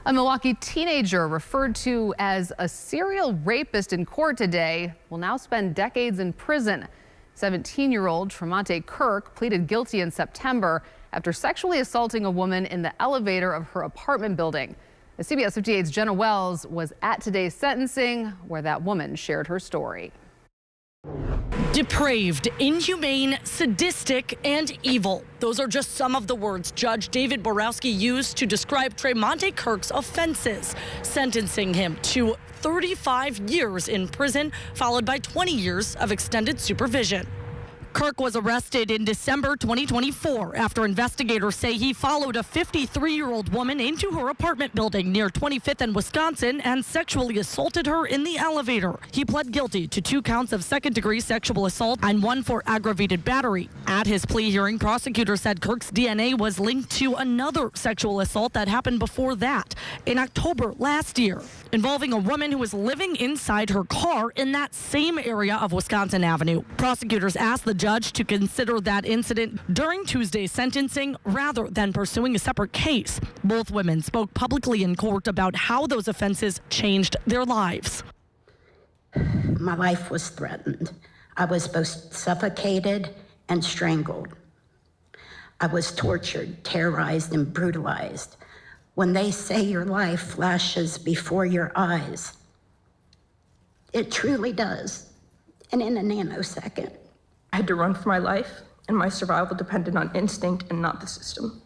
A Milwaukee teenager referred to as a serial rapist in court today will now spend decades in prison. 17-year-old Tremonte Kirk pleaded guilty in September after sexually assaulting a woman in the elevator of her apartment building. The CBS 58's Jenna Wells was at today's sentencing where that woman shared her story. Depraved, inhumane, sadistic, and evil. Those are just some of the words Judge David Borowski used to describe Tremonte Kirk's offenses, sentencing him to 35 years in prison, followed by 20 years of extended supervision. Kirk was arrested in December 2024 after investigators say he followed a 53-year-old woman into her apartment building near 25th and Wisconsin and sexually assaulted her in the elevator. He pled guilty to 2 counts of second-degree sexual assault and 1 for aggravated battery. At his plea hearing, prosecutors said Kirk's DNA was linked to another sexual assault that happened before that in October last year, involving a woman who was living inside her car in that same area of Wisconsin Avenue. Prosecutors asked the judge to consider that incident during Tuesday's sentencing rather than pursuing a separate case. Both women spoke publicly in court about how those offenses changed their lives. My life was threatened. I was both suffocated and strangled. I was tortured, terrorized, and brutalized. When they say your life flashes before your eyes, it truly does, and in a nanosecond. I had to run for my life, and my survival depended on instinct and not the system.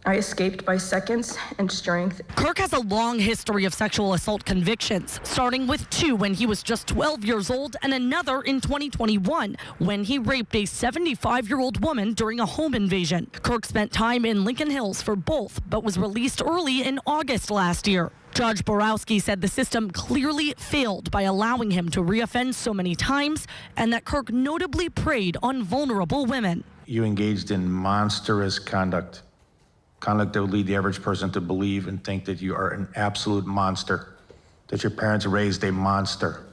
I escaped by seconds and strength. Kirk has a long history of sexual assault convictions, starting with 2 when he was just 12 years old and another in 2021 when he raped a 75-year-old woman during a home invasion. Kirk spent time in Lincoln Hills for both, but was released early in August last year. Judge Borowski said the system clearly failed by allowing him to reoffend so many times and that Kirk notably preyed on vulnerable women. You engaged in monstrous conduct that would lead the average person to believe and think that you are an absolute monster, that your parents raised a monster.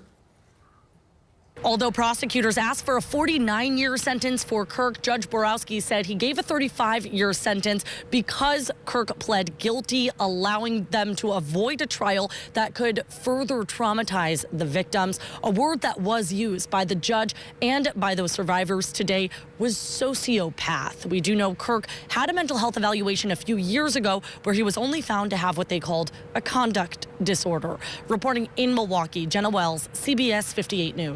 Although prosecutors asked for a 49-year sentence for Kirk, Judge Borowski said he gave a 35-year sentence because Kirk pled guilty, allowing them to avoid a trial that could further traumatize the victims. A word that was used by the judge and by those survivors today was sociopath. We do know Kirk had a mental health evaluation a few years ago where he was only found to have what they called a conduct disorder. Reporting in Milwaukee, Jenna Wells, CBS 58 News.